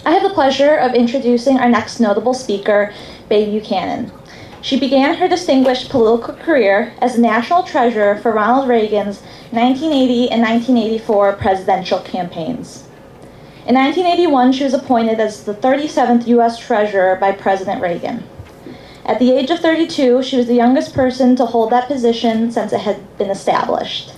I have the pleasure of introducing our next notable speaker, Bay Buchanan. She began her distinguished political career as a national treasurer for Ronald Reagan's 1980 and 1984 presidential campaigns. In 1981, she was appointed as the 37th U.S. Treasurer by President Reagan. At the age of 32, she was the youngest person to hold that position since it had been established.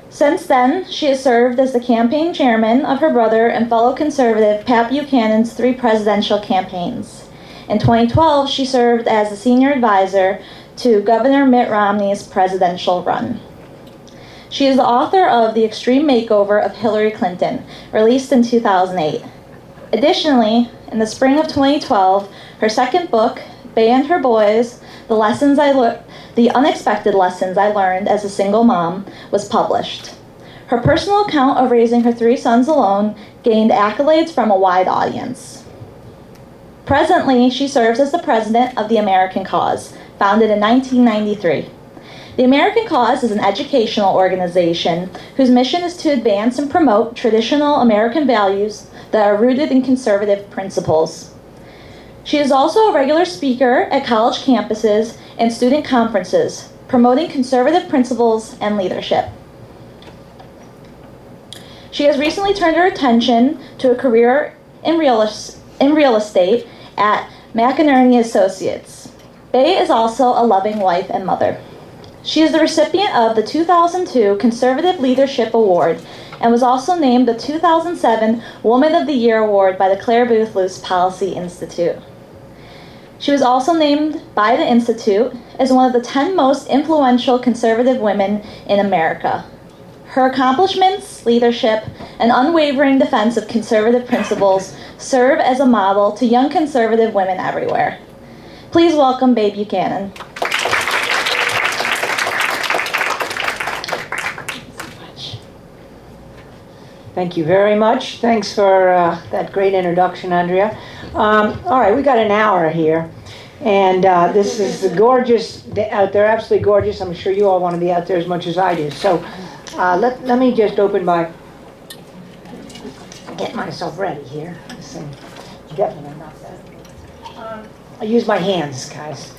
Since then, she has served as the campaign chairman of her brother and fellow conservative Pat Buchanan's 3 presidential campaigns. In 2012, she served as the senior advisor to Governor Mitt Romney's presidential run. She is the author of The Extreme Makeover of Hillary Clinton, released in 2008. Additionally, in the spring of 2012, her second book, Bay and Her Boys, The Unexpected Lessons I Learned as a Single Mom, was published. Her personal account of raising her 3 sons alone gained accolades from a wide audience. Presently, she serves as the president of the American Cause, founded in 1993. The American Cause is an educational organization whose mission is to advance and promote traditional American values that are rooted in conservative principles. She is also a regular speaker at college campuses and student conferences, promoting conservative principles and leadership. She has recently turned her attention to a career in real estate at McInerney Associates. Bay is also a loving wife and mother. She is the recipient of the 2002 Conservative Leadership Award and was also named the 2007 Woman of the Year Award by the Clare Boothe Luce Policy Institute. She was also named by the Institute as one of the 10 most influential conservative women in America. Her accomplishments, leadership, and unwavering defense of conservative principles serve as a model to young conservative women everywhere. Please welcome Bay Buchanan. Thank you very much. Thanks for that great introduction, Andrea. All right, we got an hour here, and this is gorgeous out there, absolutely gorgeous. I'm sure you all want to be out there as much as I do. So let me just open by get myself ready here. Definitely not that. I use my hands, guys.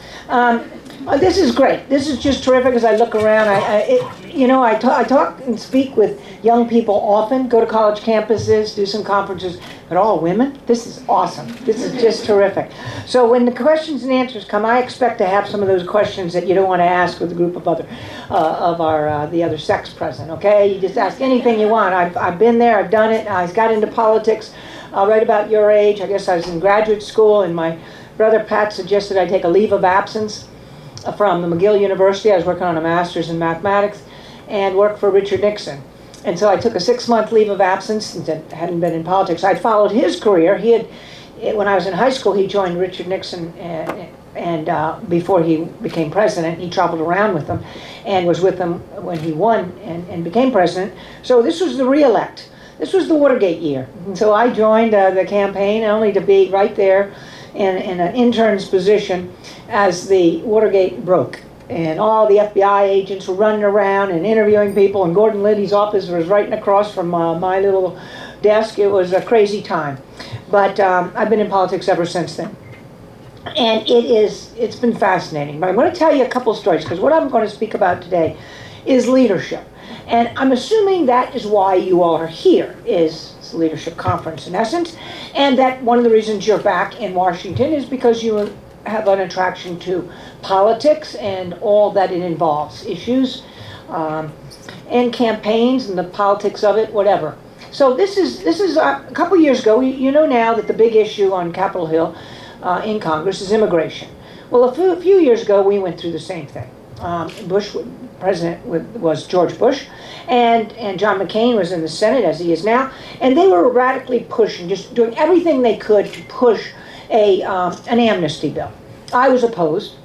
This is great. This is just terrific. As I look around, I talk and speak with young people often, go to college campuses, do some conferences, but all women. This is awesome. This is just terrific. So when the questions and answers come, I expect to have some of those questions that you don't want to ask with a group of the other sex present. Okay, you just ask anything you want. I've been there. I've done it. I got into politics right about your age. I guess I was in graduate school, and my brother Pat suggested I take a leave of absence from the McGill University. I was working on a master's in mathematics and worked for Richard Nixon. And so I took a 6-month leave of absence since I hadn't been in politics. I'd followed his career. When I was in high school, he joined Richard Nixon, and before he became president, he traveled around with them and was with them when he won and became president. So this was the re-elect. This was the Watergate year. And so I joined the campaign only to be right there in an intern's position as the Watergate broke. And all the FBI agents were running around and interviewing people, and Gordon Liddy's office was right across from my little desk. It was a crazy time. But I've been in politics ever since then. And it's been fascinating. But I'm going to tell you a couple stories, because what I'm going to speak about today is leadership. And I'm assuming that is why you all are here, is a leadership conference in essence, and that one of the reasons you're back in Washington is because you have an attraction to politics and all that it involves, issues and campaigns and the politics of it, whatever. So this is a couple years ago. You know now that the big issue on Capitol Hill in Congress is immigration. Well, a few years ago we went through the same thing. President was George Bush, and John McCain was in the Senate, as he is now, and they were radically pushing, just doing everything they could to push an amnesty bill. I was opposed,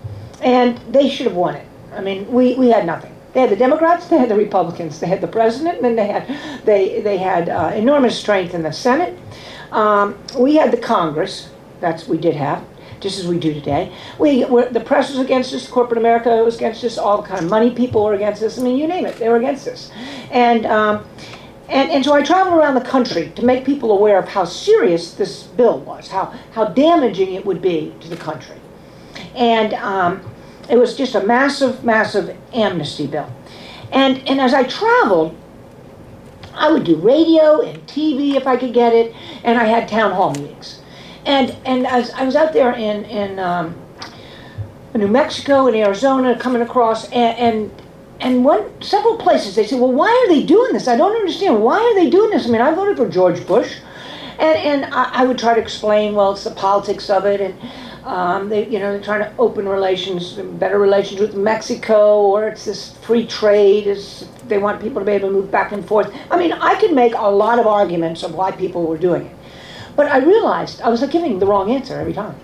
and they should have won it. I mean, we had nothing. They had the Democrats, they had the Republicans, they had the president, and then they had enormous strength in the Senate. We had the Congress. We did have, just as we do today. The press was against us, corporate America was against us, all the kind of money people were against us. I mean, you name it, they were against us. And And so I traveled around the country to make people aware of how serious this bill was, how damaging it would be to the country. And it was just a massive, massive amnesty bill. And as I traveled, I would do radio and TV if I could get it, and I had town hall meetings. And as I was out there in New Mexico and Arizona, coming across, and several places, they said, well, why are they doing this? I don't understand. Why are they doing this? I mean, I voted for George Bush. And I would try to explain, well, it's the politics of it, and they're trying to open relations, better relations with Mexico, or it's this free trade, they want people to be able to move back and forth. I mean, I could make a lot of arguments of why people were doing it. But I realized I was giving the wrong answer every time.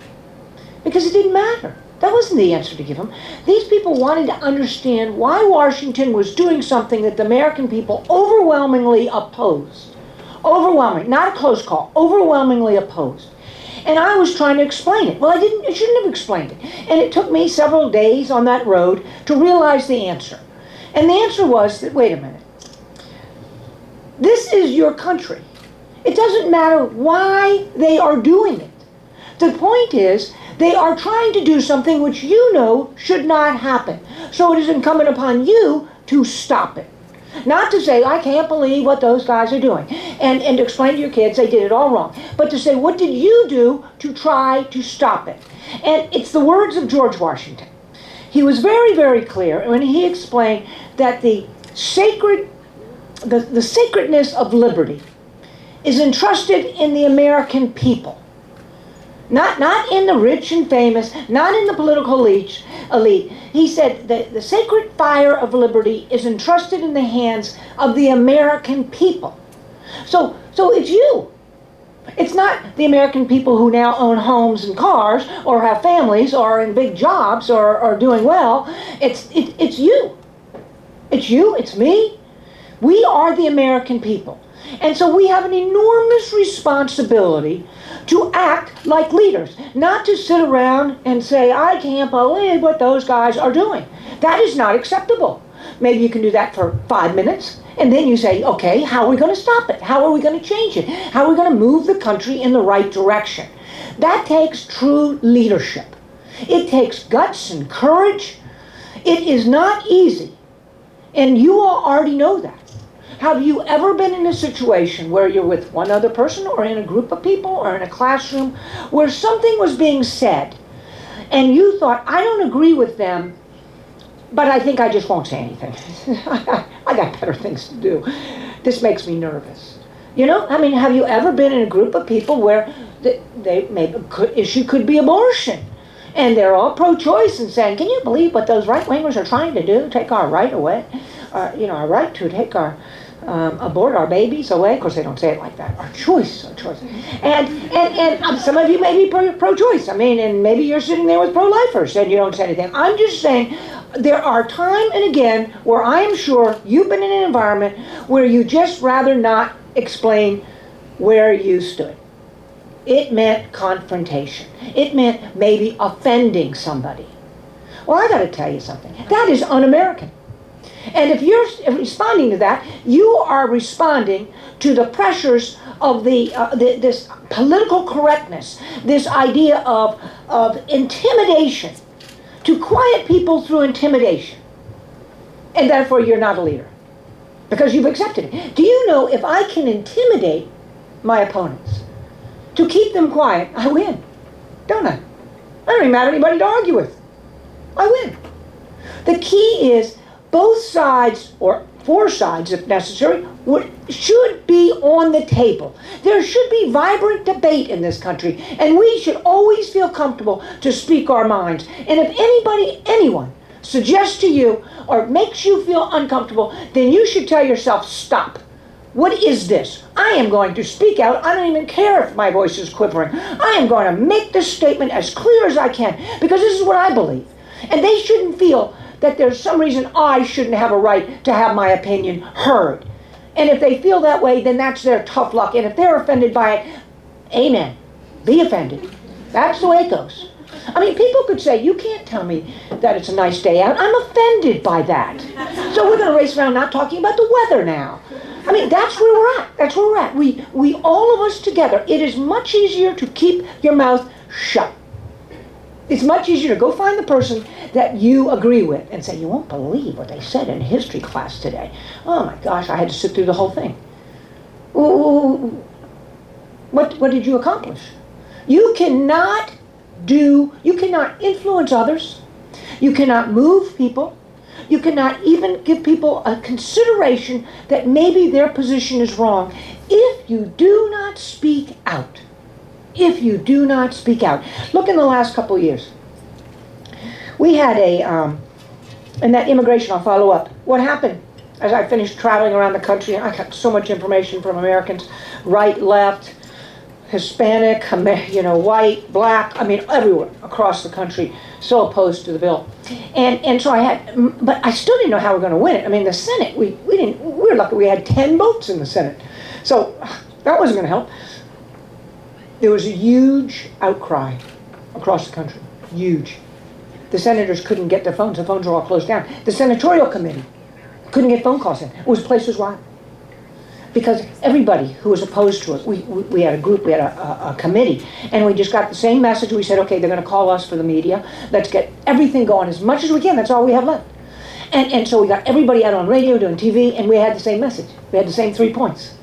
Because it didn't matter. That wasn't the answer to give them. These people wanted to understand why Washington was doing something that the American people overwhelmingly opposed. Overwhelming, not a close call, overwhelmingly opposed. And I was trying to explain it. Well, I shouldn't have explained it. And it took me several days on that road to realize the answer. And the answer was that, wait a minute, this is your country. It doesn't matter why they are doing it. The point is, they are trying to do something which you know should not happen. So it is incumbent upon you to stop it. Not to say, I can't believe what those guys are doing. And to explain to your kids they did it all wrong. But to say, what did you do to try to stop it? And it's the words of George Washington. He was very, very clear when he explained that the sacredness of liberty is entrusted in the American people. Not in the rich and famous, not in the political elite. He said that the sacred fire of liberty is entrusted in the hands of the American people. So it's you. It's not the American people who now own homes and cars, or have families, or are in big jobs, or are doing well. It's you. It's you, it's me. We are the American people. And so we have an enormous responsibility to act like leaders, not to sit around and say, I can't believe what those guys are doing. That is not acceptable. Maybe you can do that for 5 minutes, and then you say, okay, how are we going to stop it? How are we going to change it? How are we going to move the country in the right direction? That takes true leadership. It takes guts and courage. It is not easy, and you all already know that. Have you ever been in a situation where you're with one other person, or in a group of people, or in a classroom, where something was being said, and you thought, I don't agree with them, but I think I just won't say anything. I got better things to do. This makes me nervous. Have you ever been in a group of people where issue could be abortion? And they're all pro-choice and saying, can you believe what those right-wingers are trying to do? Take our right away. Our right to take abort our babies away. Of course, they don't say it like that. Our choice. And some of you may be pro-choice. And maybe you're sitting there with pro-lifers and you don't say anything. I'm just saying, there are time and again where I am sure you've been in an environment where you just rather not explain where you stood. It meant confrontation. It meant maybe offending somebody. Well, I got to tell you something. That is un-American. And if you're responding to that, you are responding to the pressures of this political correctness, this idea of intimidation, to quiet people through intimidation. And therefore, you're not a leader, because you've accepted it. Do you know, if I can intimidate my opponents to keep them quiet, I win, don't I? I don't even have anybody to argue with. I win. The key is both sides, or 4 sides if necessary, should be on the table. There should be vibrant debate in this country, and we should always feel comfortable to speak our minds. And if anyone suggests to you or makes you feel uncomfortable, then you should tell yourself, stop. What is this? I am going to speak out. I don't even care if my voice is quivering. I am going to make this statement as clear as I can, because this is what I believe. And they shouldn't feel that there's some reason I shouldn't have a right to have my opinion heard. And if they feel that way, then that's their tough luck. And if they're offended by it, amen. Be offended. That's the way it goes. People could say, you can't tell me that it's a nice day out. I'm offended by that. So we're going to race around not talking about the weather now. I mean, that's where we're at. That's where we're at. We all of us together. It is much easier to keep your mouth shut. It's much easier to go find the person that you agree with and say, you won't believe what they said in history class today. Oh my gosh, I had to sit through the whole thing. Ooh, what did you accomplish? You cannot influence others. You cannot move people. You cannot even give people a consideration that maybe their position is wrong if you do not speak out. If you do not speak out. Look in the last couple of years. We had and that immigration, I'll follow up. What happened? As I finished traveling around the country, I got so much information from Americans, right, left, Hispanic, white, black, I mean, everywhere across the country, so opposed to the bill. And so but I still didn't know how we were going to win it. I mean, the Senate, we were lucky we had 10 votes in the Senate. So that wasn't going to help. There was a huge outcry across the country, huge. The senators couldn't get their phones. The phones were all closed down. The senatorial committee couldn't get phone calls in. It was places wide. Because everybody who was opposed to it, we had a group, we had a committee, and we just got the same message. We said, okay, they're going to call us for the media. Let's get everything going as much as we can. That's all we have left. And so we got everybody out on radio, doing TV, and we had the same message. We had the same 3 points.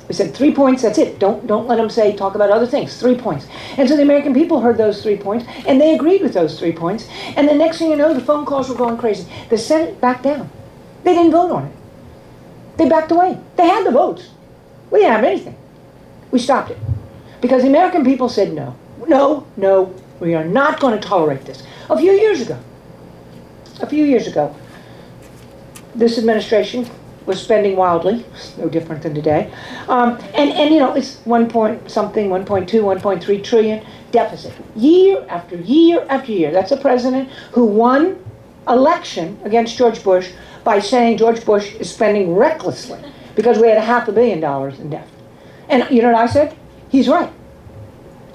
We said 3 points, that's it. Don't let them talk about other things. 3 points. And so the American people heard those 3 points, and they agreed with those 3 points. And the next thing you know, the phone calls were going crazy. The Senate backed down. They didn't vote on it. They backed away. They had the votes. We didn't have anything. We stopped it. Because the American people said no. No, we are not going to tolerate this. A few years ago, this administration was spending wildly, no different than today. It's 1.2, 1.3 trillion deficit. Year after year after year. That's a president who won election against George Bush by saying George Bush is spending recklessly because we had $500 million in debt. And you know what I said? He's right.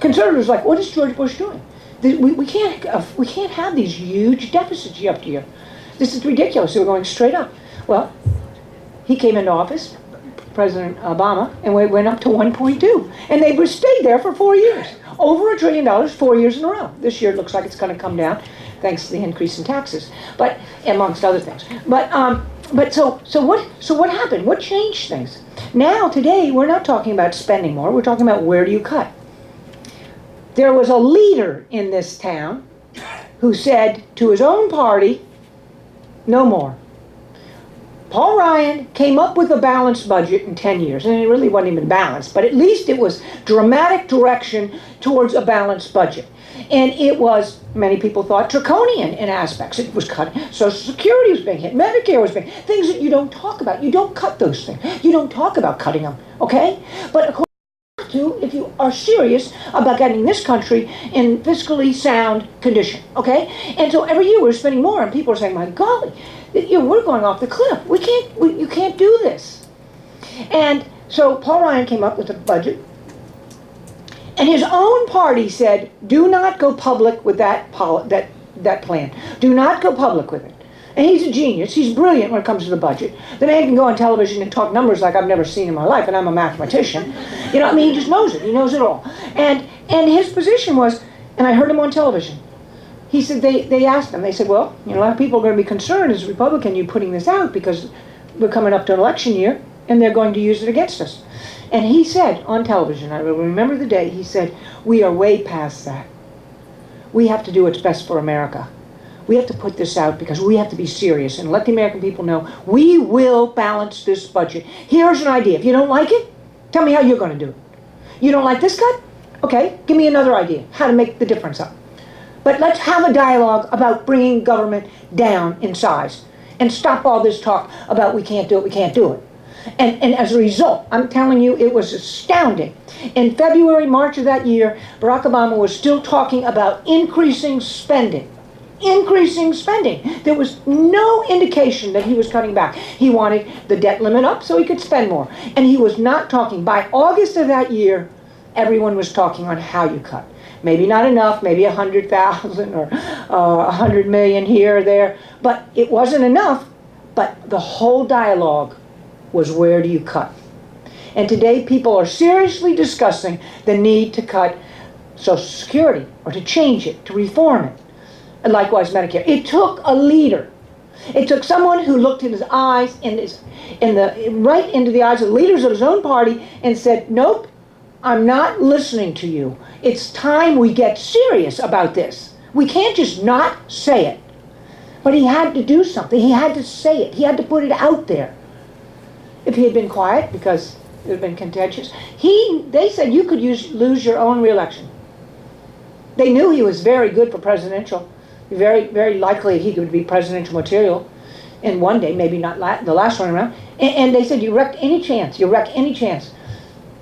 Conservatives are like, what is George Bush doing? We can't have these huge deficits year after year. This is ridiculous. We're going straight up. Well, he came into office, President Obama, and we went up to 1.2. And they stayed there for 4 years. Over $1 trillion, 4 years in a row. This year it looks like it's going to come down, thanks to the increase in taxes, but amongst other things. So what happened? What changed things? Now, today, we're not talking about spending more. We're talking about where do you cut. There was a leader in this town who said to his own party, no more. Paul Ryan came up with a balanced budget in 10 years, and it really wasn't even balanced, but at least it was dramatic direction towards a balanced budget. And it was, many people thought, draconian in aspects. It was cut. Social Security was being hit. Medicare was being hit. Things that you don't talk about. You don't cut those things. You don't talk about cutting them, okay? But of course, you have to if you are serious about getting this country in fiscally sound condition, okay? And so every year we're spending more, and people are saying, my golly, we're going off the cliff. You can't do this. And so Paul Ryan came up with a budget. And his own party said, do not go public with that plan. Do not go public with it. And he's a genius. He's brilliant when it comes to the budget. The man can go on television and talk numbers like I've never seen in my life, and I'm a mathematician. He just knows it. He knows it all. And his position was, and I heard him on television, he said, they asked him, they said, well, a lot of people are going to be concerned as a Republican you putting this out because we're coming up to an election year, and they're going to use it against us. And he said on television, I will remember the day, he said, we are way past that. We have to do what's best for America. We have to put this out because we have to be serious and let the American people know we will balance this budget. Here's an idea. If you don't like it, tell me how you're going to do it. You don't like this cut? Okay, give me another idea, how to make the difference up. But let's have a dialogue about bringing government down in size and stop all this talk about we can't do it. And as a result, I'm telling you, it was astounding. In February, March of that year, Barack Obama was still talking about increasing spending. There was no indication that he was cutting back. He wanted the debt limit up so he could spend more. And he was not talking. By August of that year, everyone was talking on how you cut. Maybe not enough, maybe 100,000 or 100 million here or there. But it wasn't enough. But the whole dialogue was where do you cut? And today people are seriously discussing the need to cut Social Security, or to change it, to reform it. And likewise Medicare. It took a leader. It took someone who looked in his eyes, right into the eyes of the leaders of his own party and said, nope, I'm not listening to you. It's time we get serious about this. We can't just not say it. But he had to do something. He had to say it. He had to put it out there. If he had been quiet, because it had been contentious, they said you could lose your own reelection. They knew he was very good for presidential. Very, very likely he could be presidential material in one day, maybe not the last one around. And they said, you wrecked any chance. You wrecked any chance.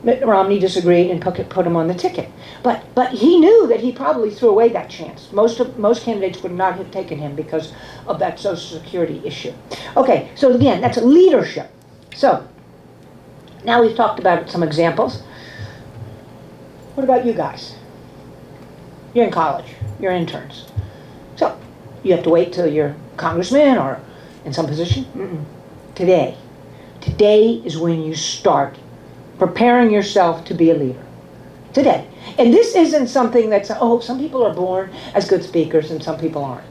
Mitt Romney disagreed and put him on the ticket. But he knew that he probably threw away that chance. Most candidates would not have taken him because of that Social Security issue. Okay, so again, that's leadership. So, now we've talked about some examples. What about you guys? You're in college. You're interns. So, you have to wait till you're congressman or in some position? Today. Today is when you start preparing yourself to be a leader. Today. And this isn't something that's, some people are born as good speakers and some people aren't.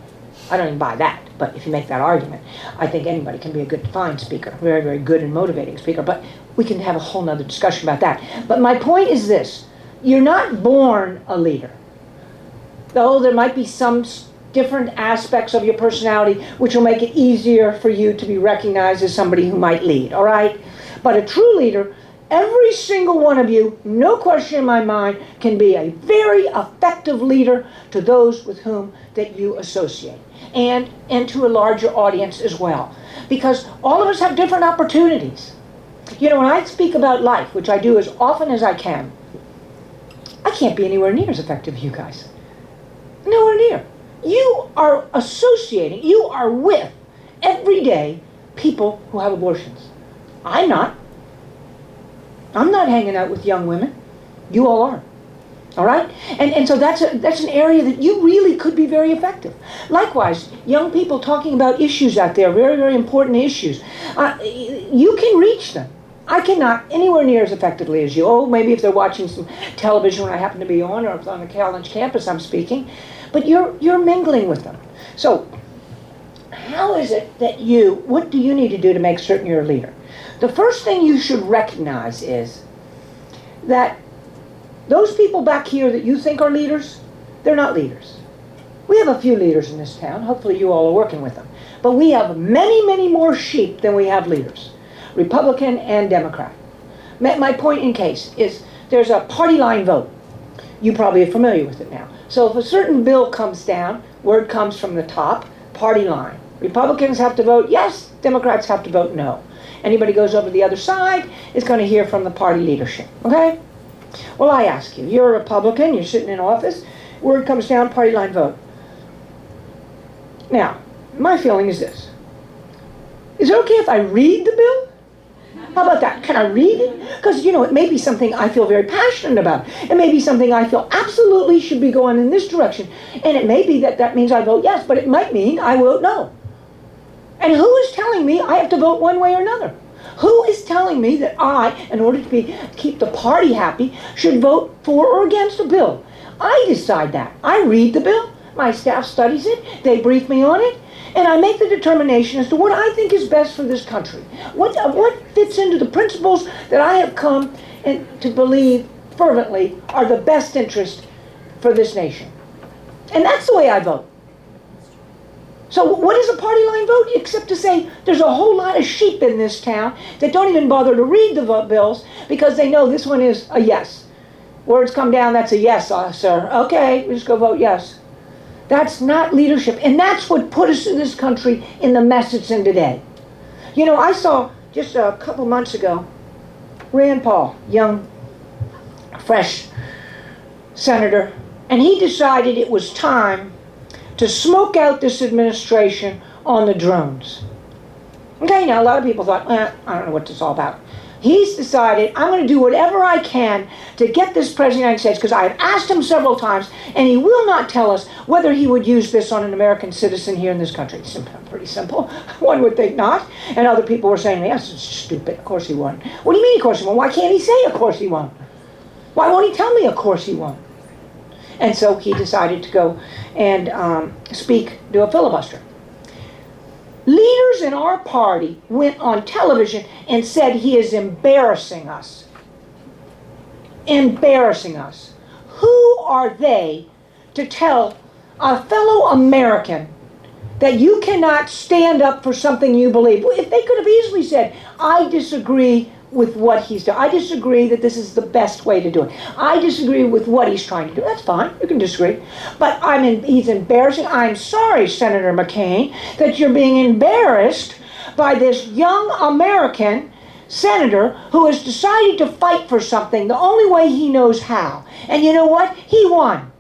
I don't even buy that, but if you make that argument, I think anybody can be a good, fine speaker, very, very good and motivating speaker, but we can have a whole nother discussion about that. But my point is this, you're not born a leader. Though there might be some different aspects of your personality which will make it easier for you to be recognized as somebody who might lead, all right? But a true leader, every single one of you, no question in my mind, can be a very effective leader to those with whom that you associate, and to a larger audience as well. Because all of us have different opportunities. You know, when I speak about life, which I do as often as I can, I can't be anywhere near as effective as you guys. Nowhere near. You are associating, you are with, every day, people who have abortions. I'm not. I'm not hanging out with young women. You all are. All right? And so that's an area that you really could be very effective. Likewise, young people talking about issues out there, very, very important issues. You can reach them. I cannot anywhere near as effectively as you. Oh, maybe if they're watching some television when I happen to be on, or if on the college campus I'm speaking. But you're mingling with them. So, how is it that what do you need to do to make certain you're a leader? The first thing you should recognize is that those people back here that you think are leaders, they're not leaders. We have a few leaders in this town. Hopefully you all are working with them. But we have many, many more sheep than we have leaders. Republican and Democrat. My point in case is there's a party line vote. You probably are familiar with it now. So if a certain bill comes down, word comes from the top, party line. Republicans have to vote yes, Democrats have to vote no. Anybody goes over to the other side is going to hear from the party leadership, okay? Well, I ask you, you're a Republican, you're sitting in office, word comes down, party line vote. Now, my feeling is this. Is it okay if I read the bill? How about that? Can I read it? Because, it may be something I feel very passionate about. It may be something I feel absolutely should be going in this direction. And it may be that means I vote yes, but it might mean I vote no. And who is telling me I have to vote one way or another? Who is telling me that I, in order to keep the party happy, should vote for or against a bill? I decide that. I read the bill. My staff studies it. They brief me on it. And I make the determination as to what I think is best for this country. What fits into the principles that I have come to believe fervently are the best interest for this nation. And that's the way I vote. So what is a party line vote? Except to say there's a whole lot of sheep in this town that don't even bother to read the bills because they know this one is a yes. Words come down, that's a yes, sir. Okay, we just go vote yes. That's not leadership. And that's what put us in this country in the mess it's in today. I saw just a couple months ago, Rand Paul, young, fresh senator, and he decided it was time to smoke out this administration on the drones. Okay, now a lot of people thought, I don't know what this is all about. He's decided, I'm going to do whatever I can to get this President of the United States, because I have asked him several times, and he will not tell us whether he would use this on an American citizen here in this country. It's pretty simple. One would think not. And other people were saying, yes, it's stupid. Of course he won't. What do you mean, of course he won't? Why can't he say, of course he won't? Why won't he tell me, of course he won't? And so he decided to go and do a filibuster. Leaders in our party went on television and said he is embarrassing us. Embarrassing us. Who are they to tell a fellow American that you cannot stand up for something you believe? If they could have easily said, I disagree with what he's done. I disagree that this is the best way to do it. I disagree with what he's trying to do. That's fine. You can disagree. But he's embarrassing. I'm sorry, Senator McCain, that you're being embarrassed by this young American senator who has decided to fight for something the only way he knows how. And you know what? He won.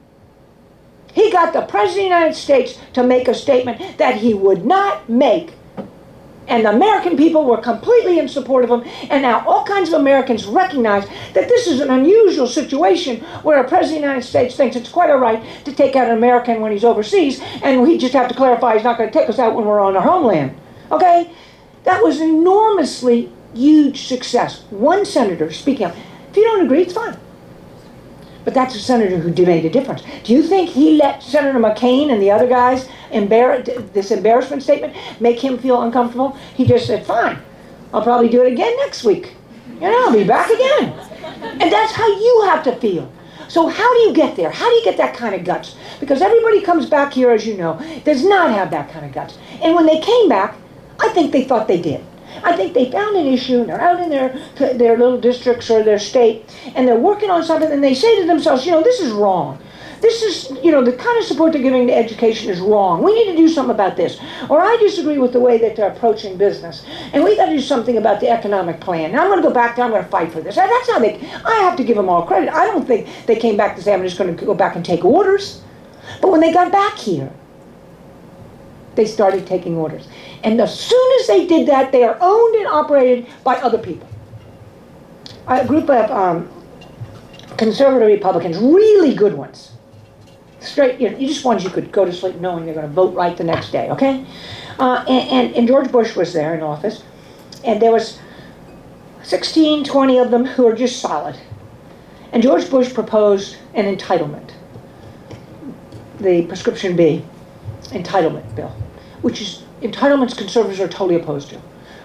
He got the President of the United States to make a statement that he would not make. And the American people were completely in support of him. And now all kinds of Americans recognize that this is an unusual situation where a President of the United States thinks it's quite all right to take out an American when he's overseas, and we just have to clarify he's not going to take us out when we're on our homeland. Okay? That was enormously huge success. One senator speaking up. If you don't agree, it's fine. But that's a senator who made a difference. Do you think he let Senator McCain and the other guys this embarrassment statement make him feel uncomfortable? He just said, fine, I'll probably do it again next week. I'll be back again. And that's how you have to feel. So how do you get there? How do you get that kind of guts? Because everybody comes back here, as you know, does not have that kind of guts. And when they came back, I think they thought they did. I think they found an issue, and they're out in their little districts or their state, and they're working on something, and they say to themselves, this is wrong. This is, the kind of support they're giving to education is wrong. We need to do something about this. Or I disagree with the way that they're approaching business, and we got to do something about the economic plan. Now I'm going to go back there, I'm going to fight for this. That's how I have to give them all credit. I don't think they came back to say, I'm just going to go back and take orders. But when they got back here, they started taking orders. And as soon as they did that, they are owned and operated by other people. A group of conservative Republicans, really good ones. Straight, you just ones you could go to sleep knowing they're going to vote right the next day, okay? And George Bush was there in office, and there was 16, 20 of them who are just solid. And George Bush proposed an entitlement, the Prescription B entitlement bill, which is entitlements conservatives are totally opposed to.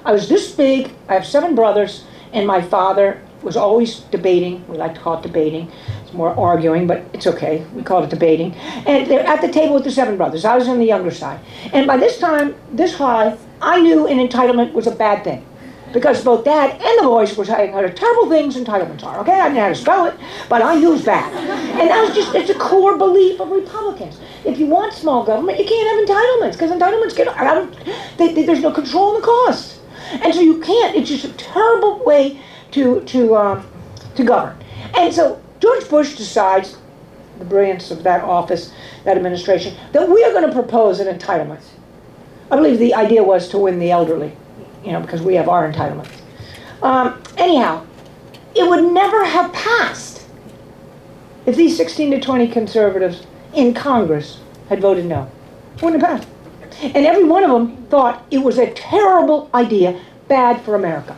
I was this big, I have 7 brothers, and my father was always debating. We like to call it debating. It's more arguing, but it's okay. We call it debating. And they're at the table with the 7 brothers. I was on the younger side. And by this time, this high, I knew an entitlement was a bad thing. Because both Dad and the boys were saying how terrible things entitlements are. Okay, I didn't know how to spell it, but I knew it was bad. And that was it's a core belief of Republicans. If you want small government, you can't have entitlements, because entitlements get out of, there's no control on the cost. And so you can't. It's just a terrible way to govern. And so George Bush decides, the brilliance of that office, that administration, that we are going to propose an entitlement. I believe the idea was to win the elderly, because we have our entitlements. Anyhow, it would never have passed if these 16 to 20 conservatives in Congress had voted no. It wouldn't have passed. And every one of them thought it was a terrible idea, bad for America.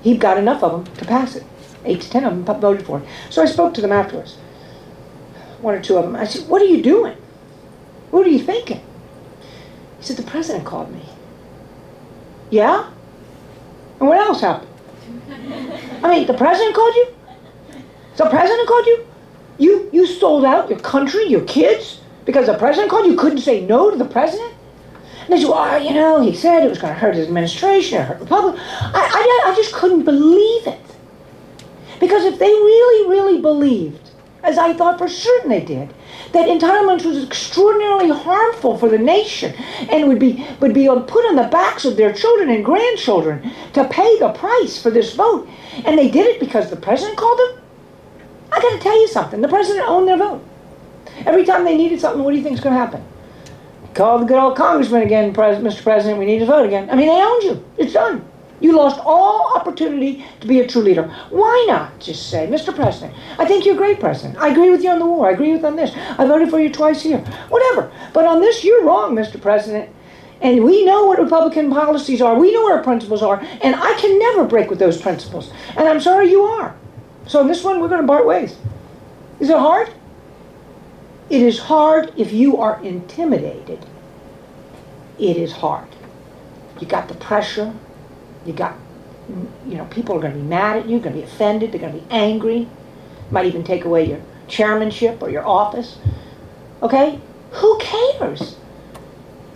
He got enough of them to pass it. 8 to 10 of them voted for it. So I spoke to them afterwards. 1 or 2 of them. I said, what are you doing? What are you thinking? He said, the president called me. Yeah? And what else happened? The president called you? The president called you? You sold out your country, your kids, because the president called you? You couldn't say no to the president? And they said, well, he said it was going to hurt his administration, it hurt the public. I just couldn't believe it. Because if they really, really believed, as I thought for certain they did, that entitlements was extraordinarily harmful for the nation and would be put on the backs of their children and grandchildren to pay the price for this vote, and they did it because the president called them, I got to tell you something. The president owned their vote. Every time they needed something, what do you think is going to happen? Call the good old congressman again, Mr. President, we need to vote again. They owned you. It's done. You lost all opportunity to be a true leader. Why not just say, Mr. President, I think you're a great president. I agree with you on the war. I agree with you on this. I voted for you twice here. Whatever. But on this, you're wrong, Mr. President. And we know what Republican policies are. We know what our principles are. And I can never break with those principles. And I'm sorry you are. So in this one, we're going to part ways. Is it hard? It is hard if you are intimidated. It is hard. You got the pressure. You got, people are going to be mad at you, going to be offended, they're going to be angry. Might even take away your chairmanship or your office. Okay? Who cares?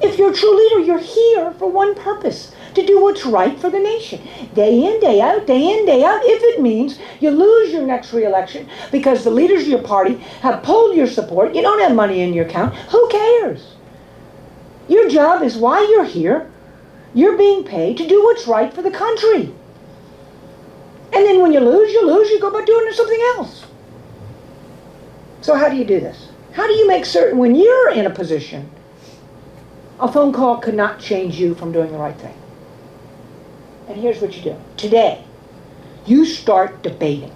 If you're a true leader, you're here for one purpose, to do what's right for the nation. Day in, day out, day in, day out. If it means you lose your next re-election because the leaders of your party have pulled your support, you don't have money in your account, who cares? Your job is why you're here. You're being paid to do what's right for the country. And then when you lose, you go about doing something else. So how do you do this? How do you make certain when you're in a position, a phone call could not change you from doing the right thing? And here's what you do. Today, you start debating.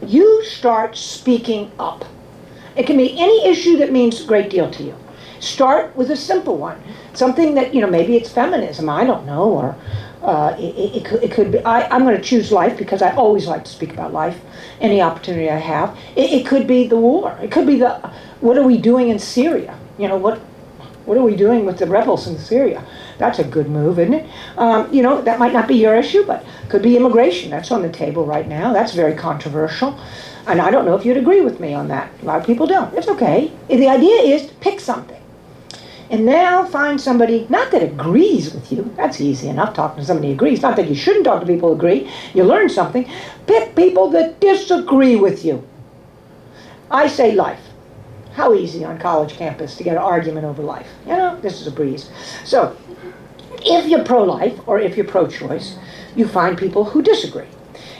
You start speaking up. It can be any issue that means a great deal to you. Start with a simple one. Something that, maybe it's feminism, I don't know, or it could be, I'm going to choose life because I always like to speak about life, any opportunity I have. It could be the war. It could be what are we doing in Syria? What are we doing with the rebels in Syria? That's a good move, isn't it? That might not be your issue, but could be immigration. That's on the table right now. That's very controversial. And I don't know if you'd agree with me on that. A lot of people don't. It's okay. The idea is to pick something. And now find somebody, not that agrees with you. That's easy enough, talking to somebody who agrees. Not that you shouldn't talk to people who agree. You learn something. Pick people that disagree with you. I say life. How easy on college campus to get an argument over life. This is a breeze. So, if you're pro-life or if you're pro-choice, you find people who disagree.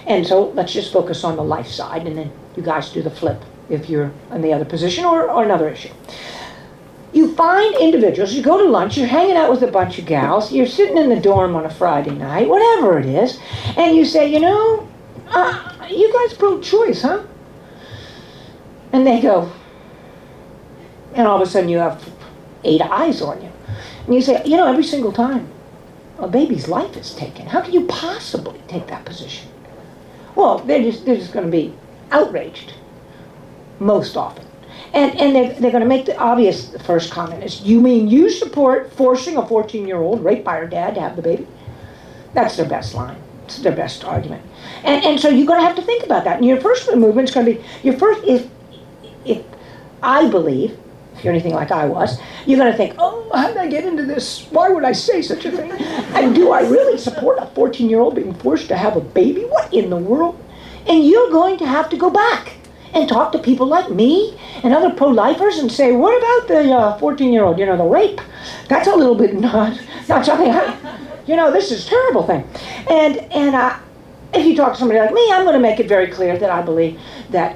And so let's just focus on the life side, and then you guys do the flip if you're in the other position or another issue. You find individuals, you go to lunch, you're hanging out with a bunch of gals, you're sitting in the dorm on a Friday night, whatever it is, and you say, you guys pro-choice, huh? And they go, and all of a sudden you have 8 eyes on you. And you say, every single time a baby's life is taken, how can you possibly take that position? Well, they're just going to be outraged most often. And they're going to make the obvious first comment is, you mean you support forcing a 14-year-old raped by her dad to have the baby? That's their best line. It's their best argument. And so you're going to have to think about that. And your first movement's going to be, if I believe, if you're anything like I was, you're going to think, how did I get into this? Why would I say such a thing? And do I really support a 14-year-old being forced to have a baby? What in the world? And you're going to have to go back and talk to people like me and other pro-lifers and say, what about the 14-year-old, the rape? That's a little bit not something, this is a terrible thing. And if you talk to somebody like me, I'm going to make it very clear that I believe that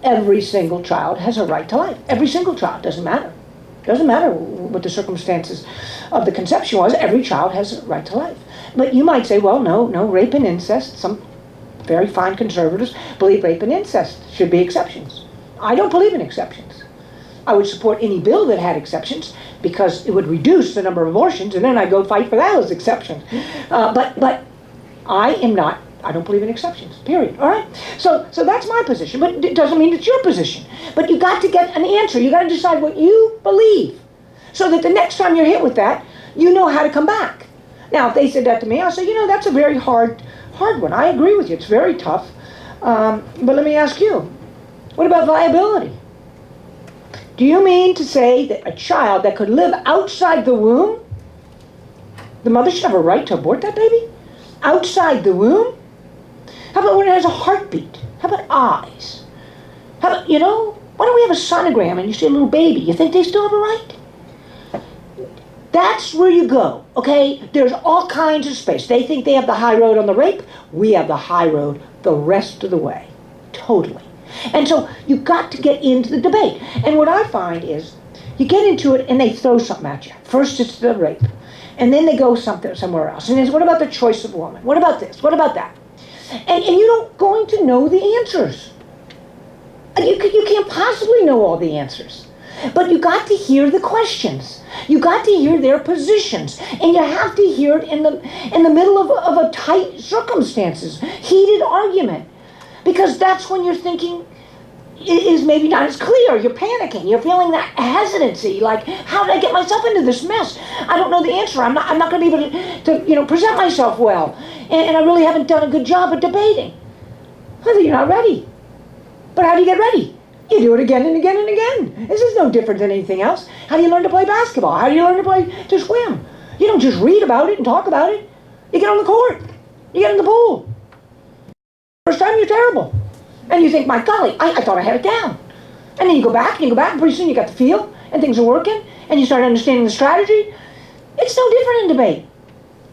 every single child has a right to life. Every single child, doesn't matter. Doesn't matter what the circumstances of the conception was, every child has a right to life. But you might say, well, no, rape and incest, some very fine conservatives believe rape and incest should be exceptions. I don't believe in exceptions. I would support any bill that had exceptions because it would reduce the number of abortions, and then I'd go fight for those exceptions. But I don't believe in exceptions, period. All right? So that's my position, but it doesn't mean it's your position. But you got to get an answer. You got to decide what you believe so that the next time you're hit with that, you know how to come back. Now, if they said that to me, I'll say, that's a very hard one. I agree with you. It's very tough. But let me ask you, what about viability? Do you mean to say that a child that could live outside the womb, the mother should have a right to abort that baby? Outside the womb? How about when it has a heartbeat? How about eyes? How about, why don't we have a sonogram and you see a little baby? You think they still have a right? That's where you go, okay? There's all kinds of space. They think they have the high road on the rape. We have the high road the rest of the way. Totally. And so you've got to get into the debate. And what I find is you get into it and they throw something at you. First it's the rape. And then they go somewhere else. And they say, what about the choice of woman? What about this? What about that? And you're not going to know the answers. You can't possibly know all the answers. But you got to hear the questions. You got to hear their positions. And you have to hear it in the middle of a tight circumstances, heated argument. Because that's when you're thinking is maybe not as clear. You're panicking. You're feeling that hesitancy. Like, how did I get myself into this mess? I don't know the answer. I'm not going to be able to present myself well. And I really haven't done a good job of debating. Well, you're not ready. But how do you get ready? You do it again and again and again. This is no different than anything else. How do you learn to play basketball? How do you learn to swim? You don't just read about it and talk about it. You get on the court. You get in the pool. First time, you're terrible. And you think, my golly, I thought I had it down. And then you go back, and pretty soon you got the feel, and things are working, and you start understanding the strategy. It's no different in debate.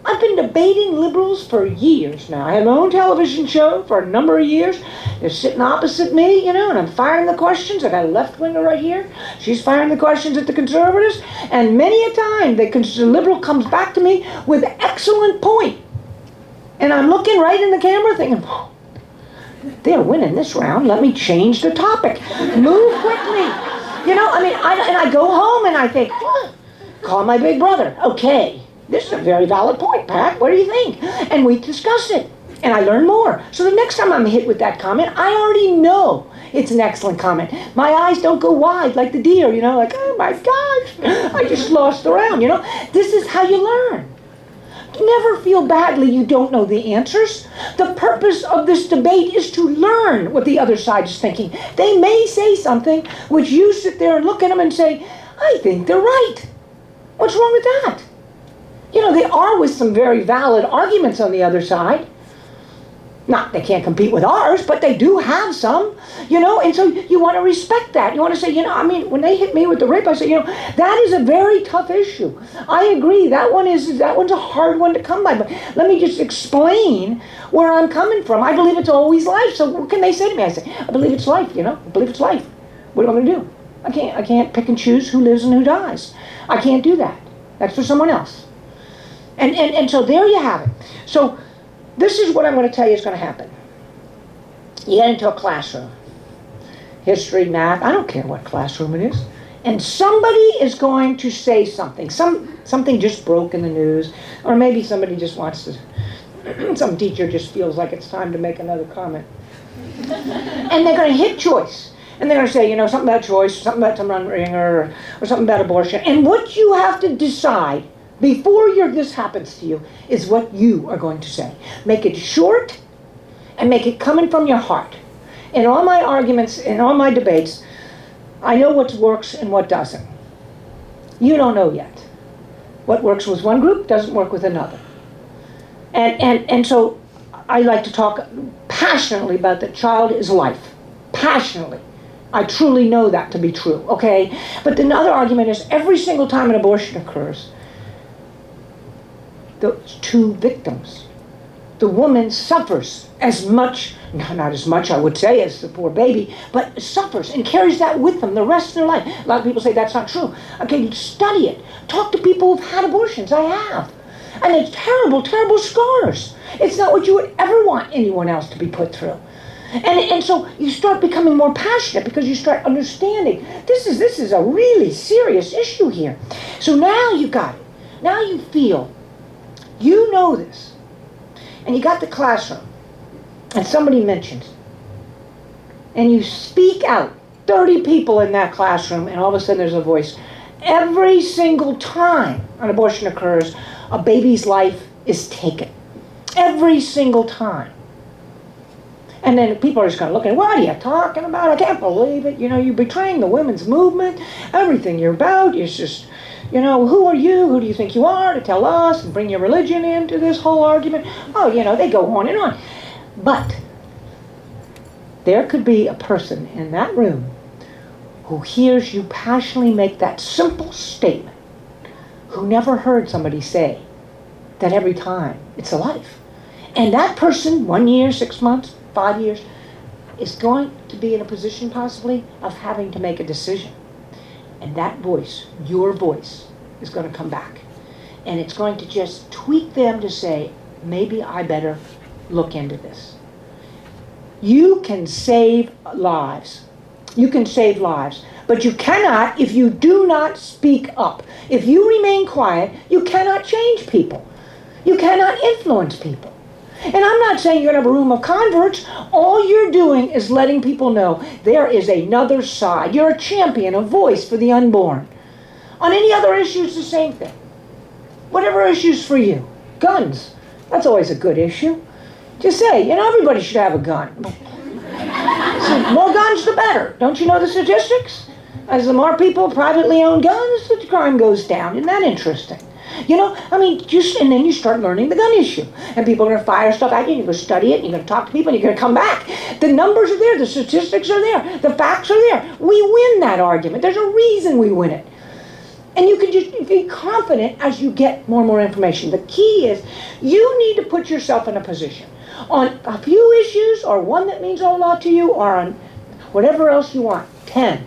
I've been debating liberals for years now. I had my own television show for a number of years. They're sitting opposite me, and I'm firing the questions. I got a left-winger right here. She's firing the questions at the conservatives. And many a time, the liberal comes back to me with an excellent point. And I'm looking right in the camera thinking, they're winning this round. Let me change the topic. Move quickly. And I go home and I think, call my big brother. Okay, this is a very valid point, Pat. What do you think? And we discuss it. And I learn more. So the next time I'm hit with that comment, I already know it's an excellent comment. My eyes don't go wide like the deer, like, oh my gosh, I just lost the round, This is how you learn. Never feel badly you don't know the answers. The purpose of this debate is to learn what the other side is thinking. They may say something which you sit there and look at them and say, I think they're right. What's wrong with that? They are with some very valid arguments on the other side. Not they can't compete with ours, but they do have some, and so you want to respect that. You want to say, when they hit me with the rape, I say, that is a very tough issue. I agree, that one's a hard one to come by, but let me just explain where I'm coming from. I believe it's always life, so what can they say to me? I say, I believe it's life, I believe it's life. What do I want to do? I can't pick and choose who lives and who dies. I can't do that. That's for someone else. And so there you have it. So this is what I'm going to tell you is going to happen. You get into a classroom. History, math, I don't care what classroom it is. And somebody is going to say something. Something just broke in the news. Or maybe somebody just wants to, some teacher just feels like it's time to make another comment. And they're going to hit choice. And they're going to say, something about choice, something about some ringer, or something about abortion. And what you have to decide before this happens to you is what you are going to say. Make it short and make it coming from your heart. In all my arguments, in all my debates, I know what works and what doesn't. You don't know yet. What works with one group doesn't work with another. And so I like to talk passionately about that child is life. Passionately. I truly know that to be true, okay? But the other argument is every single time an abortion occurs, those two victims, the woman suffers as much, not as much I would say as the poor baby, but suffers and carries that with them the rest of their life. A lot of people say that's not true. Okay, study it. Talk to people who've had abortions. I have. And it's terrible, terrible scars. It's not what you would ever want anyone else to be put through. And so you start becoming more passionate because you start understanding this is a really serious issue here. So now you got it. Now you feel, you know this. And you got the classroom. And somebody mentions. And you speak out. 30 people in that classroom, and all of a sudden there's a voice. Every single time an abortion occurs, a baby's life is taken. Every single time. And then people are just kind of looking, what are you talking about? I can't believe it. You're betraying the women's movement. Everything you're about is just, who are you? Who do you think you are to tell us and bring your religion into this whole argument? Oh, they go on and on. But there could be a person in that room who hears you passionately make that simple statement, who never heard somebody say that every time it's a life. And that person, 1 year, 6 months, 5 years, is going to be in a position possibly of having to make a decision. And that voice, your voice, is going to come back. And it's going to just tweak them to say, maybe I better look into this. You can save lives. You can save lives. But you cannot if you do not speak up. If you remain quiet, you cannot change people. You cannot influence people. And I'm not saying you're going to have a room of converts. All you're doing is letting people know there is another side. You're a champion, a voice for the unborn. On any other issues, the same thing. Whatever issues for you. Guns. That's always a good issue. Just say, everybody should have a gun. So more guns, the better. Don't you know the statistics? As the more people privately own guns, the crime goes down. Isn't that interesting? And then you start learning the gun issue. And people are going to fire stuff at you, and you're going to study it, and you're going to talk to people, and you're going to come back. The numbers are there, the statistics are there, the facts are there. We win that argument. There's a reason we win it. And you can just be confident as you get more and more information. The key is you need to put yourself in a position on a few issues, or one that means a lot to you, or on whatever else you want, 10.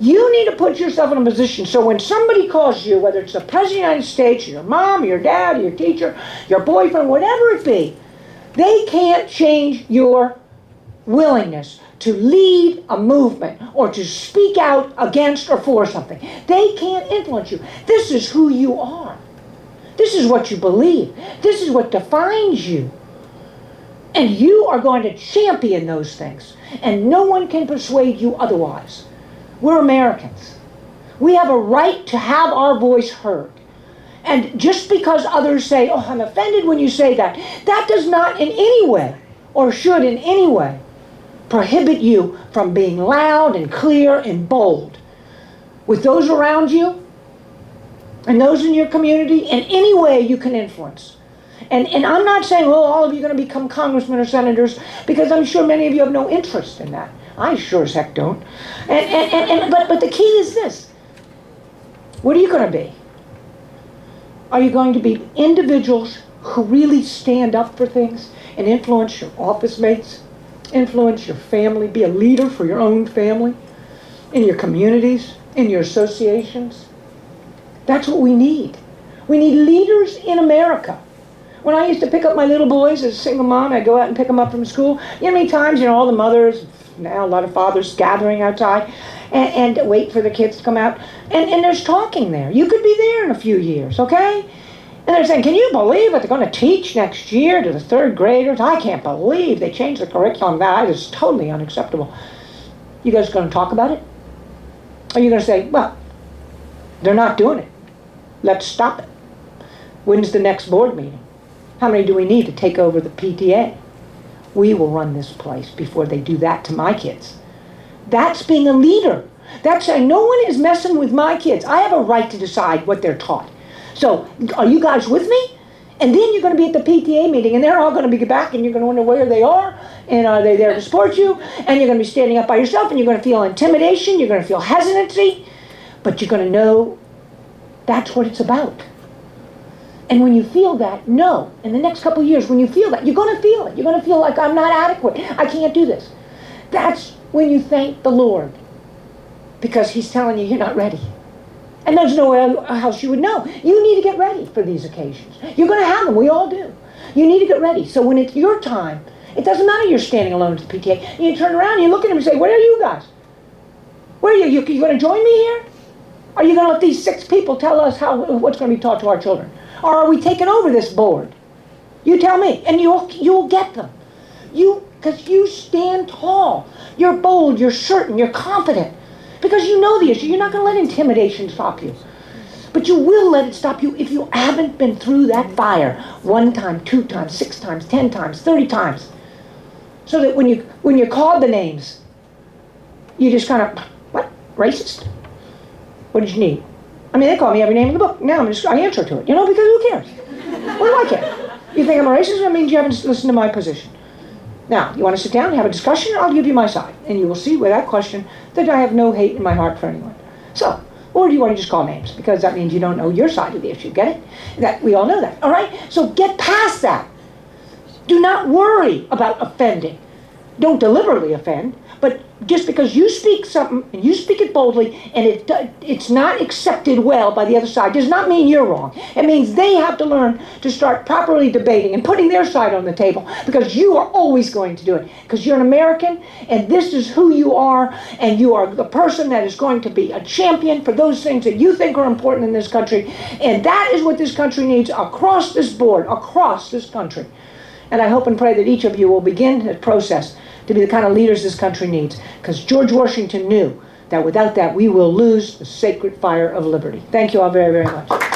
You need to put yourself in a position so when somebody calls you, whether it's the President of the United States, your mom, your dad, your teacher, your boyfriend, whatever it be, they can't change your willingness to lead a movement or to speak out against or for something. They can't influence you. This is who you are. This is what you believe. This is what defines you. And you are going to champion those things. And no one can persuade you otherwise. We're Americans. We have a right to have our voice heard. And just because others say, oh, I'm offended when you say that, that does not in any way, or should in any way, prohibit you from being loud and clear and bold with those around you and those in your community in any way you can influence. And I'm not saying, well, all of you are going to become congressmen or senators, because I'm sure many of you have no interest in that. I sure as heck don't. But the key is this. What are you going to be? Are you going to be individuals who really stand up for things and influence your office mates, influence your family, be a leader for your own family, in your communities, in your associations? That's what we need. We need leaders in America. When I used to pick up my little boys as a single mom, I'd go out and pick them up from school. You know how many times, all the mothers, now a lot of fathers gathering outside and wait for the kids to come out. And there's talking there. You could be there in a few years, okay? And they're saying, can you believe what they're going to teach next year to the third graders? I can't believe they changed the curriculum. That is totally unacceptable. You guys going to talk about it? Or are you going to say, well, they're not doing it. Let's stop it. When's the next board meeting? How many do we need to take over the PTA? We will run this place before they do that to my kids. That's being a leader. That's saying no one is messing with my kids. I have a right to decide what they're taught. So are you guys with me? And then you're going to be at the PTA meeting, and they're all going to be back, and you're going to wonder where they are, and are they there to support you? And you're going to be standing up by yourself, and you're going to feel intimidation, you're going to feel hesitancy, but you're going to know that's what it's about. And when you feel that, no, in the next couple of years, when you feel that, you're going to feel it. You're going to feel like, I'm not adequate. I can't do this. That's when you thank the Lord, because He's telling you you're not ready. And there's no way else you would know. You need to get ready for these occasions. You're going to have them. We all do. You need to get ready. So when it's your time, it doesn't matter you're standing alone at the PTA. You turn around and you look at them and say, where are you guys? Where are you? You going to join me here? Are you going to let these 6 people tell us what's going to be taught to our children? Or are we taking over this board? You tell me, and you'll get them. Because you stand tall. You're bold, you're certain, you're confident. Because you know the issue. You're not going to let intimidation stop you. But you will let it stop you if you haven't been through that fire 1 time, 2 times, 6 times, 10 times, 30 times. So that when you're called the names, you just kind of, what? Racist? What did you need? I mean, they call me every name in the book. Now I answer to it, because who cares? What do I care? You think I'm a racist? That means you haven't listened to my position. Now, you want to sit down and have a discussion? I'll give you my side. And you will see without question that I have no hate in my heart for anyone. So, or do you want to just call names? Because that means you don't know your side of the issue. Get it? That we all know that. All right? So get past that. Do not worry about offending. Don't deliberately offend, But just because you speak something, and you speak it boldly, and it's not accepted well by the other side, does not mean you're wrong. It means they have to learn to start properly debating and putting their side on the table, because you are always going to do it. Because you're an American, and this is who you are, and you are the person that is going to be a champion for those things that you think are important in this country. And that is what this country needs across this board, across this country. And I hope and pray that each of you will begin the process to be the kind of leaders this country needs. Because George Washington knew that without that, we will lose the sacred fire of liberty. Thank you all very, very much.